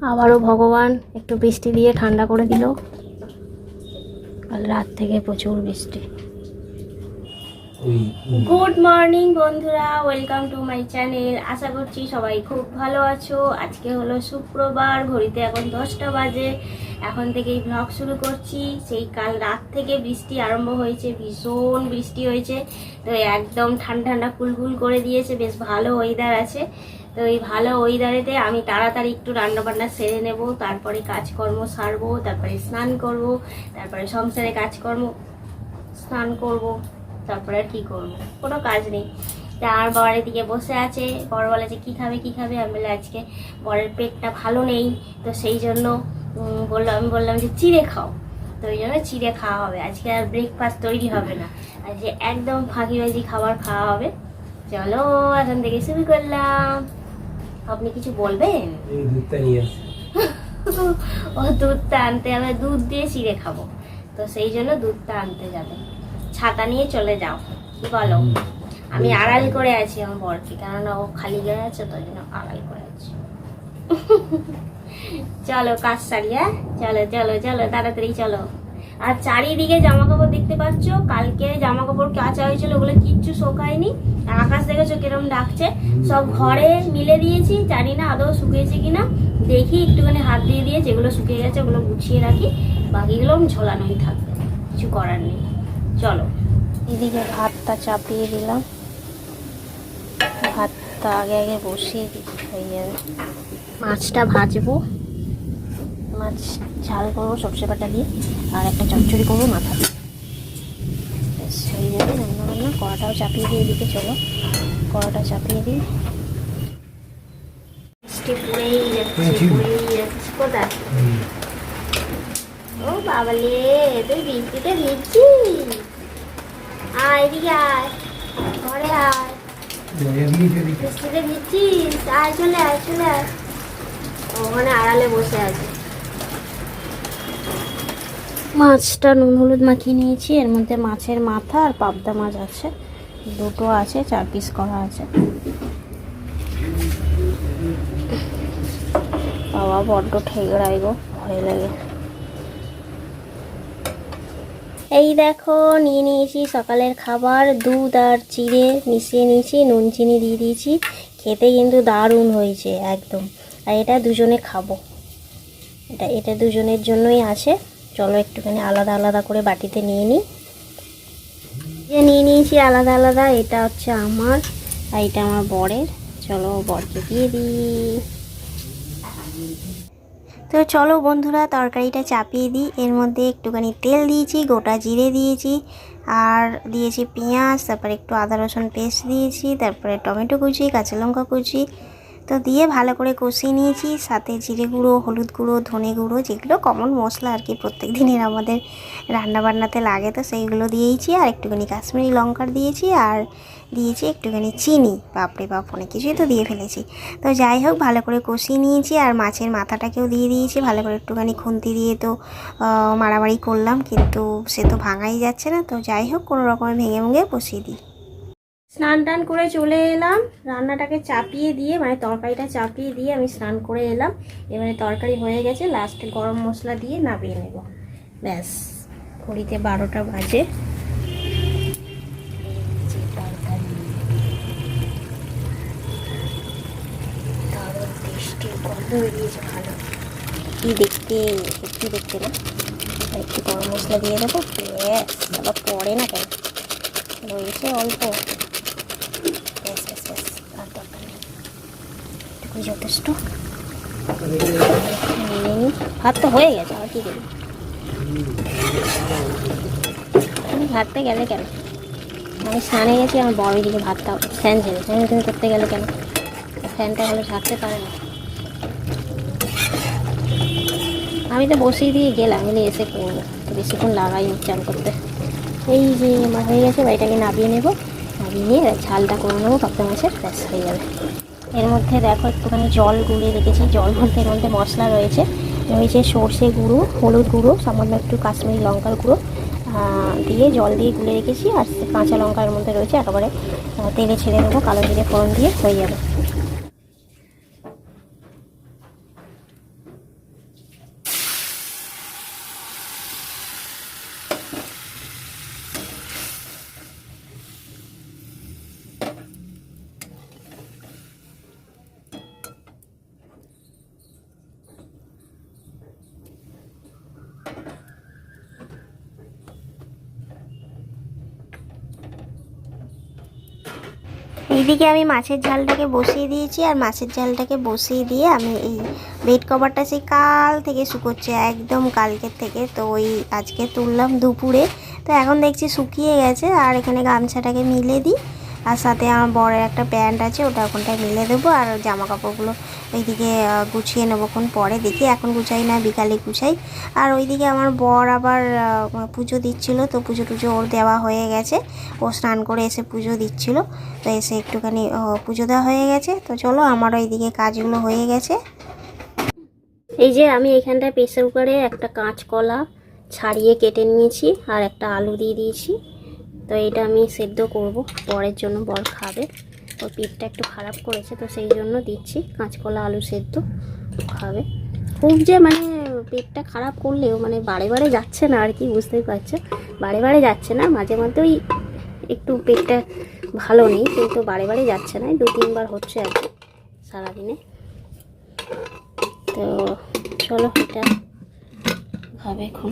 আবারও ভগবান একটু বৃষ্টি দিয়ে ঠান্ডা করে দিল। কাল রাত থেকে প্রচুর বৃষ্টি। গুড মর্নিং বন্ধুরা, ওয়েলকাম টু মাই চ্যানেল। আশা করছি সবাই খুব ভালো আছো। আজকে হলো শুক্রবার, ঘড়িতে এখন 10টা বাজে। এখন থেকেই ব্লগ শুরু করছি। সেই কাল রাত থেকে বৃষ্টি আরম্ভ হয়েছে, ভীষণ বৃষ্টি হয়েছে। তো একদম ঠান্ডা ঠান্ডা কুলকুল করে দিয়েছে, বেশ ভালো ওয়েদার আছে। তো এই ভালো ওয়েদারেতে আমি তাড়াতাড়ি একটু রান্নাবান্না সেরে নেব, তারপরে কাজকর্ম সারবো, তারপরে স্নান করব, তারপরে সংসারে কাজকর্ম, স্নান করব, তারপরে আর কি করবো, কোনো কাজ নেই। তা আর বরের দিকে বসে আছে। বর বলে যে কী খাবে কী খাবে। আমি বলে আজকে বরের পেটটা ভালো নেই, তো সেই জন্য আমি বললাম যে চিড়ে খাও। তো ওই জন্য চিড়ে খাওয়া হবে আজকে। আর ব্রেকফাস্ট তৈরি হবে না, আজকে একদম ফাঁকিবাজি খাবার খাওয়া হবে। চলো এখন থেকে শুরু করলাম। আপনি কিছু বলবেন? ও দুধটা আনতে হবে, দুধ দিয়ে চিড়ে খাবো, তো সেই জন্য দুধটা আনতে যাবে। ছাতা নিয়ে চলে যাও, কি বলো? আমি আড়াল করে আছি আমার বরকে, কেননা ও খালি গায়ে আছে, তো জন্য আড়াল করে আছি। চলো কাজ সারি, হ্যাঁ চলো চলো চলো তাড়াতাড়ি চলো। আর চারিদিকে জামা কাপড় দেখতে পাচ্ছ, কালকে জামা কাপড় কাচা হয়েছিল, ওগুলো কিচ্ছু শোকায়নি। আর আকাশ দেখেছো কিরম ডাকছে। সব ঘরে মিলে দিয়েছি, জানি না আদৌ শুকিয়েছে কিনা, দেখি একটুখানি হাত দিয়ে দিয়ে যেগুলো শুকিয়ে গেছে ওগুলো গুছিয়ে রাখি, বাকিগুলো ঝোলানোই থাকবে, কিছু করার নেই। চলো এদিকে ভাতটা চাপিয়ে দিলাম, ভাতটা আগে আগে বসিয়ে দিই, হয়ে যাবে। মাছটা ভাজবো, মাছ ঝাল করবো সর্ষে বাটা দিয়ে, আর একটা চচ্চড়ি করবো মাথা দিয়ে, হয়ে যাবে রান্না বান্না। কড়াটাও চাপিয়ে দিয়ে এদিকে, চলো কড়াটা চাপিয়ে দিই। বৃষ্টি পড়েই যাচ্ছে, পড়েই যাচ্ছে। কোথায়? ও বাবালে, তুই বৃষ্টিতে ভিজছিস? আয় এদিকে আয়, ঘরে আয়। বৃষ্টিতে ভিজছিস? আয়, চলে আয় চলে আয়। ওখানে আড়ালে বসে আছে। মাছটা নুন হলুদ মাখিয়ে নিয়েছি, এর মধ্যে মাছের মাথা আর পাবদা মাছ আছে, দুটো আছে, 4 পিস করা আছে। বাবা বড্ড ঠেকরাই গো, ভয় লাগে। এই দেখো নিয়ে নিয়েছি সকালের খাবার, দুধ আর চিড়ে মিশিয়ে নিয়েছি, নুন চিনি দিয়ে দিয়েছি। খেতে কিন্তু দারুণ হয়েছে একদম। আর এটা দুজনে খাবো, এটা দুজনের জন্যই আছে। চলো একটুখানি আলাদা আলাদা করে বাটিতে নিয়ে নিই। নিয়ে নিয়েছি আলাদা আলাদা, এটা হচ্ছে আমার আর এটা আমার বরের। চলো বরকে দিয়ে দিই। তো চলো বন্ধুরা তরকারিটা চাপিয়ে দিই। এর মধ্যে একটুখানি তেল দিয়েছি, গোটা জিরে দিয়েছি, আর দিয়েছি পেঁয়াজ, তারপরে একটু আদা রসুন পেস্ট দিয়েছি, তারপরে টমেটো কুচি, কাঁচা লঙ্কা কুচি, তো দিয়ে ভালো করে কষিয়ে নিয়েছি। সাথে জিরে গুঁড়ো, হলুদ গুঁড়ো, ধনে গুঁড়ো, যেগুলো কমন মশলা আর কি প্রত্যেক দিনের আমাদের রান্নাবান্নাতে লাগে, তো সেইগুলো দিয়েছি। আর একটুখানি কাশ্মীরি লঙ্কার দিয়েছি, আর দিয়েছি একটুখানি চিনি। বাপরে বাপ, অনেক কিছুই তো দিয়ে ফেলেছি। তো যাই হোক ভালো করে কষিয়ে নিয়েছি, আর মাছের মাথাটাকেও দিয়ে দিয়েছি ভালো করে। একটুখানি খুন্তি দিয়ে তো মারামারি করলাম, কিন্তু সে তো ভাঙাই যাচ্ছে না। তো যাই হোক কোনো রকমে ভেঙে ভেঙে বসিয়ে দিই। স্নান টান করে চলে এলাম, রান্নাটাকে চাপিয়ে দিয়ে, মানে তরকারিটা চাপিয়ে দিয়ে আমি স্নান করে এলাম। এবারে তরকারি হয়ে গেছে, লাস্টে গরম মশলা দিয়ে নামিয়ে নেব, ব্যাস। ঘড়িতে 12টা বাজে। দারুণ টেস্টি গন্ধ বেরিয়েছে, ভালো কি দেখতে, সত্যি দেখতে না। একটু গরম মশলা দিয়ে দেবো, ব্যাস। আবার পড়ে না কেন, রয়েছে অল্প, ব্যাস ব্যাস ব্যাস, আর দরকার নেই, এটুকুই যথেষ্ট। ভাত তো হয়ে গেছে, আর কি করি? তুমি ভাতটা গেলে কেন? আমি স্নানে গেছি, আমার বড় দিকে ভাতটা ফ্যান ছেড়ে, তুমি করতে গেলে কেন? ফ্যানটা ভালো ঝাড়তে পারে না। আমি তো বসিয়ে দিয়ে গেলাম, বলে এসে করবো, তো বেশিক্ষণ লাগাই চান করতে। এই যে আমার হয়ে গেছে, বাড়িটাকে নামিয়ে নেবো, নামিয়ে নিয়ে ঝালটা করে নেবো পাবদা মাছের, ব্যাস হয়ে যাবে। এর মধ্যে দেখো একটুখানি জল গুলিয়ে রেখেছি। জল বলতে এর মধ্যে মশলা রয়েছে সর্ষে গুঁড়ো, হলুদ গুঁড়ো, সামান্য একটু কাশ্মীরি লঙ্কার গুঁড়ো দিয়ে জল দিয়ে গুলে রেখেছি। আর কাঁচা লঙ্কার মধ্যে রয়েছে, একেবারে তেলে ছেড়ে দেবো, কালো জিরে ফোড়ন দিয়ে হয়ে যাবে। এইদিকে আমি মাছের ঝালটাকে বসিয়ে দিয়েছি, আর মাছের ঝালটাকে বসিয়ে দিয়ে আমি এই বেড কভারটা সেই কাল থেকে শুকোচ্ছে, একদম কালকের থেকে। তো ওই আজকে তুললাম দুপুরে, তো এখন দেখছি শুকিয়ে গেছে। আর এখানে গামছাটাকে মিলে দিই, আর সাথে আমার বরের একটা প্যান্ট আছে, ওটা ওখানটায় মিলে দেবো। আর জামা কাপড়গুলো ওইদিকে গুছিয়ে নেবো কোন পরে, দেখি এখন গুছাই না বিকালে গুছাই। আর ওইদিকে আমার বর আবার পুজো দিচ্ছিলো, তো পুজো টুজো ওর দেওয়া হয়ে গেছে। ও স্নান করে এসে পুজো দিচ্ছিলো, তো এসে একটুখানি পুজো দেওয়া হয়ে গেছে। তো চলো আমার ওইদিকে কাজগুলো হয়ে গেছে। এই যে আমি এখানটায় প্রেসার কুকারে একটা কাঁচকলা ছাড়িয়ে কেটে নিয়েছি, আর একটা আলু দিয়ে দিয়েছি। তো এটা আমি সেদ্ধ করব, বরের জন্য, বর খাবে। ওর পেটটা একটু খারাপ করেছে, তো সেই জন্য দিচ্ছি কাঁচকলা আলু সেদ্ধ, খাবে। খুব যে মানে পেটটা খারাপ করলেও মানে বারে বারে যাচ্ছে না আর কি, বুঝতেই পারছো, বারে বারে যাচ্ছে না। মাঝে মাঝে ওই একটু পেটটা ভালো নেই, কিন্তু বারে বারে যাচ্ছে না, 2-3 বার হচ্ছে আর কি সারাদিনে। তো চলো এটা খাবে এখন।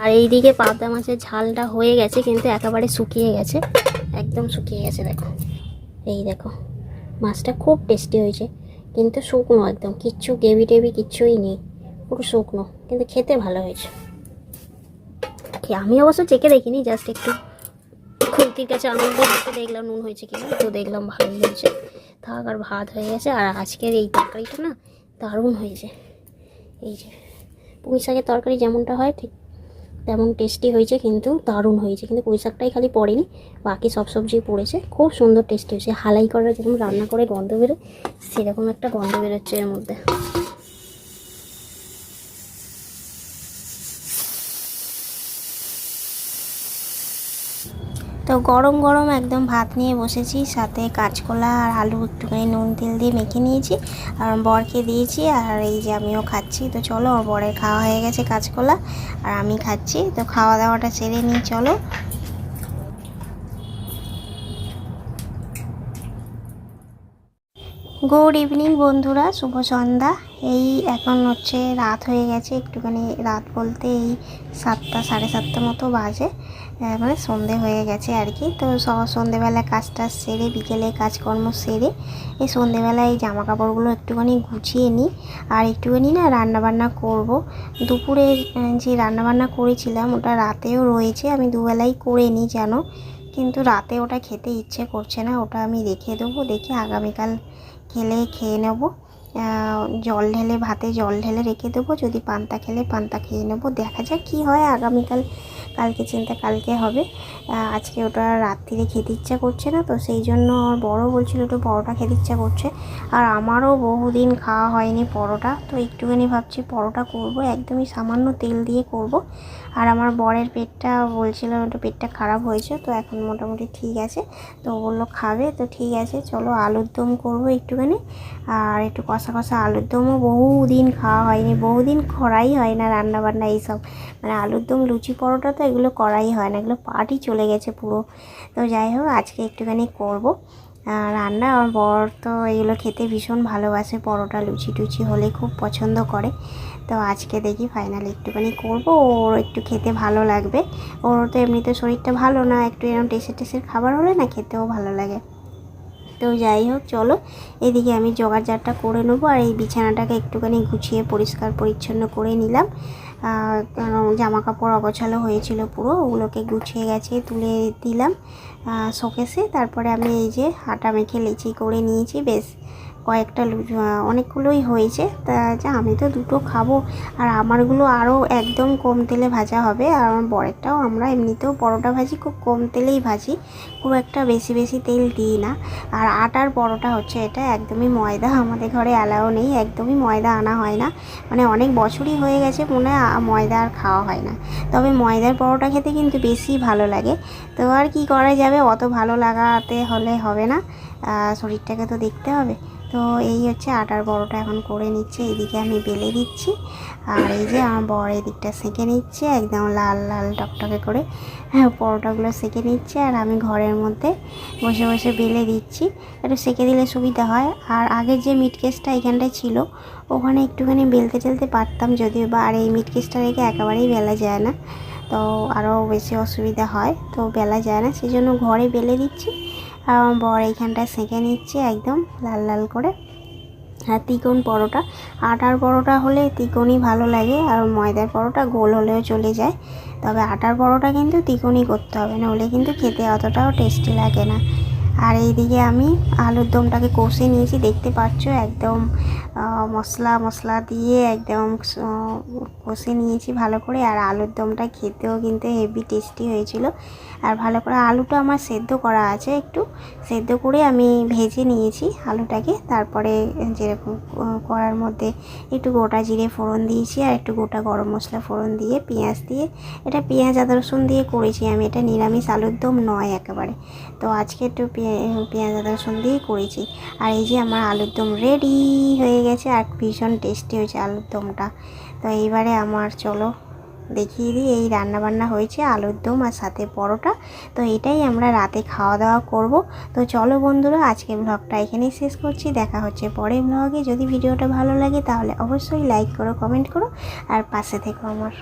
আর এইদিকে পাবদা মাছের ঝালটা হয়ে গেছে, কিন্তু একেবারে শুকিয়ে গেছে, একদম শুকিয়ে গেছে। দেখো, এই দেখো, মাছটা খুব টেস্টি হয়েছে, কিন্তু শুকনো একদম, কিচ্ছু গ্রেভি টেভি কিচ্ছুই নেই, পুরো শুকনো, কিন্তু খেতে ভালো হয়েছে। আমি অবশ্য চেকে দেখিনি, জাস্ট একটু খুন্তির কাছে আঙুল দিয়ে দেখলাম নুন হয়েছে কিনা, তো দেখলাম ভালোই হয়েছে। থাক, আর ভাত হয়ে গেছে। আর আজকের এই তরকারিটা না দারুণ হয়েছে। এই যে পুঁই শাকের তরকারি যেমনটা হয় ঠিক তেমন টেস্টি হয়েছে, কিন্তু দারুণ হয়েছে। কিন্তু পুঁই শাকটাই খালি পড়েনি, বাকি সব সবজি পড়েছে, খুব সুন্দর টেস্টি হয়েছে। হালাই করা যেরকম রান্না করে গন্ধ বেরোয়, সেরকম একটা গন্ধ বেরোচ্ছে এর মধ্যে। তো গরম গরম একদম ভাত নিয়ে বসেছি, সাথে কাঁচকলা আর আলু একটুখানি নুন তেল দিয়ে মেখে নিয়েছি, আর বরকে দিয়েছি। আর এই যে আমিও খাচ্ছি। তো চলো, আমার বরের খাওয়া হয়ে গেছে কাঁচকলা, আর আমি খাচ্ছি। তো খাওয়া দাওয়াটা সেরে নিই, চলো। গুড ইভিনিং বন্ধুরা, শুভ সন্ধ্যা। এই এখন হচ্ছে রাত হয়ে গেছে, একটুখানি রাত বলতে এই 7টা 7:30 মতো বাজে, মানে সন্ধে হয়ে গেছে আর কি। তো সন্ধেবেলা কাজটা সেরে, বিকেলে কাজকর্ম সেরে, এই সন্ধেবেলা এই জামা কাপড়গুলো একটুখানি গুছিয়ে নিই, আর একটুখানি না রান্নাবান্না করব। দুপুরে যে রান্নাবান্না করেছিলাম ওটা রাতেও রয়েছে, আমি দুবেলাই করে নিই জানো, কিন্তু রাতে ওটা খেতে ইচ্ছে করছে না, ওটা আমি রেখে দেবো, দেখি আগামীকাল খেয়ে নেবো। জল ঢেলে, ভাতে জল ঢেলে রেখে দেবো, যদি পান্তা খেলে পান্তা খেয়ে নেবো, দেখা যাক কী হয় আগামীকাল। কালকে চিন্তা কালকে হবে, আজকে ওটা রাত্রিরে খেতে ইচ্ছা করছে না, তো সেই জন্য আমার বড় বলছিল একটু পরোটা খেতে ইচ্ছা করছে। আর আমারও বহুদিন খাওয়া হয়নি পরোটা, তো একটুখানি ভাবছি পরোটা করব, একদমই সামান্য তেল দিয়ে করব। আর আমার বরের পেটটা বলছিল একটু পেটটা খারাপ হয়েছে, তো এখন মোটামুটি ঠিক আছে, তো বললো খাবে, তো ঠিক আছে চলো আলুর দম করবো একটুখানি। আর একটু কষা কষা আলুর দমও বহুদিন খাওয়া হয়নি, বহুদিন করাই হয় না রান্নাবান্না এইসব, মানে আলুর দম, লুচি, পরোটা তো এগুলো করাই হয় না, এগুলো পার্টি চলে গেছে পুরো। তো যাই হোক, আজকে একটুখানি করব রান্না। আমার বর তো এগুলো খেতে ভীষণ ভালোবাসে, পরোটা লুচি টুচি হলে খুব পছন্দ করে। তো আজকে দেখি ফাইনালি একটুখানি করব, ওর একটু খেতে ভালো লাগবে। ওর তো এমনিতে শরীরটা ভালো না, একটু এরকম টেস্টের খাবার হলে না খেতেও ভালো লাগে। তো যাই হোক চলো, এদিকে আমি জোগাড়জারটা করে নেবো, আর এই বিছানাটাকে একটুখানি গুছিয়ে পরিষ্কার পরিচ্ছন্ন করে নিলাম। কারণ জামা কাপড় অগোছালো হয়েছিল পুরো, ওগুলোকে গুছিয়ে গেছে তুলে দিলাম শোকেসে। তারপরে আমি এই যে আটা মেখে লেচি করে নিয়েছি, বেশ কয়েকটা অনেকগুলোই হয়েছে, তা যা আমি তো দুটো খাবো, আর আমারগুলো আরও একদম কম তেলে ভাজা হবে। আর আমার বরেরটাও, আমরা এমনিতেও পরোটা ভাজি খুব কম তেলেই ভাজি, খুব একটা বেশি বেশি তেল দিই না। আর আটার পরোটা হচ্ছে এটা, একদমই ময়দা আমাদের ঘরে অ্যালাও নেই, একদমই ময়দা আনা হয় না, মানে অনেক বছরই হয়ে গেছে মনে হয় ময়দা আর খাওয়া হয় না। তবে ময়দার পরোটা খেতে কিন্তু বেশি ভালো লাগে। তো আর কি করা যাবে, অত ভালো লাগাতে হলে হবে না, শরীরটাকে তো দেখতে হবে। তো এই হচ্ছে আটার পরোটা এখন করে নিচ্ছে, এদিকে আমি বেলে দিচ্ছি, আর এই যে আমার বর এদিকটা সেঁকে নিচ্ছে একদম লাল লাল টকটকে করে, হ্যাঁ পরোটাগুলো সেঁকে নিচ্ছে, আর আমি ঘরের মধ্যে বসে বসে বেলে দিচ্ছি, একটু সেঁকে দিলে সুবিধা হয়। আর আগের যে মিট কেসটা এখানটায় ছিল, ওখানে একটুখানি বেলতে টেলতে পারতাম যদিও বা, আর এই মিট কেসটা রেখে একেবারেই বেলা যায় না, তো আরও বেশি অসুবিধা হয়, তো বেলা যায় না, সেই জন্য ঘরে বেলে দিচ্ছি। আর আমার বর এইখানটায় সেঁকে নিচ্ছে একদম লাল লাল করে। আর তিকোন পরোটা, আটার পরোটা হলে তিকোনই ভালো লাগে, আর ময়দার পরোটা গোল হলেও চলে যায়, তবে আটার পরোটা কিন্তু তিকোনই করতে হবে, নাহলে কিন্তু খেতে অতটাও টেস্টি লাগে না। আর এইদিকে আমি আলুর দমটাকে কষে নিয়েছি, দেখতে পাচ্ছ একদম মশলা মশলা দিয়ে একদম কষে নিয়েছি ভালো করে। আর আলুর দমটা খেতেও কিন্তু হেভি টেস্টি হয়েছিল। আর ভালো করে আলুটা আমার সেদ্ধ করা আছে, একটু সেদ্ধ করে আমি ভেজে নিয়েছি আলুটাকে। তারপরে যেরকম কড়ার মধ্যে একটু গোটা জিরে ফোড়ন দিয়েছি, আর একটু গোটা গরম মশলা ফোড়ন দিয়ে পেঁয়াজ দিয়ে, এটা পেঁয়াজ আদা রসুন দিয়ে করেছি আমি, এটা নিরামিষ আলুর দম নয় একেবারে, তো আজকে একটু পেঁয়াজ আদা রসুন দিয়েই করেছি। আর এই যে আমার আলুর দম রেডি হয়ে গেছে, আর ভীষণ টেস্টি হয়েছে আলুর দমটা। তো এইবারে আমার চলো দেখিয়ে দিই, এই রান্নাবান্না হয়েছে আলুর দম আর সাথে পরোটা। তো এটাই আমরা রাতে খাওয়া দাওয়া করব। তো চলো বন্ধুরা, আজকে ব্লগটা এখানেই শেষ করছি, দেখা হচ্ছে পরের ব্লগে। যদি ভিডিওটা ভালো লাগে তাহলে অবশ্যই লাইক করো, কমেন্ট করো, আর পাশে থেকো আমার।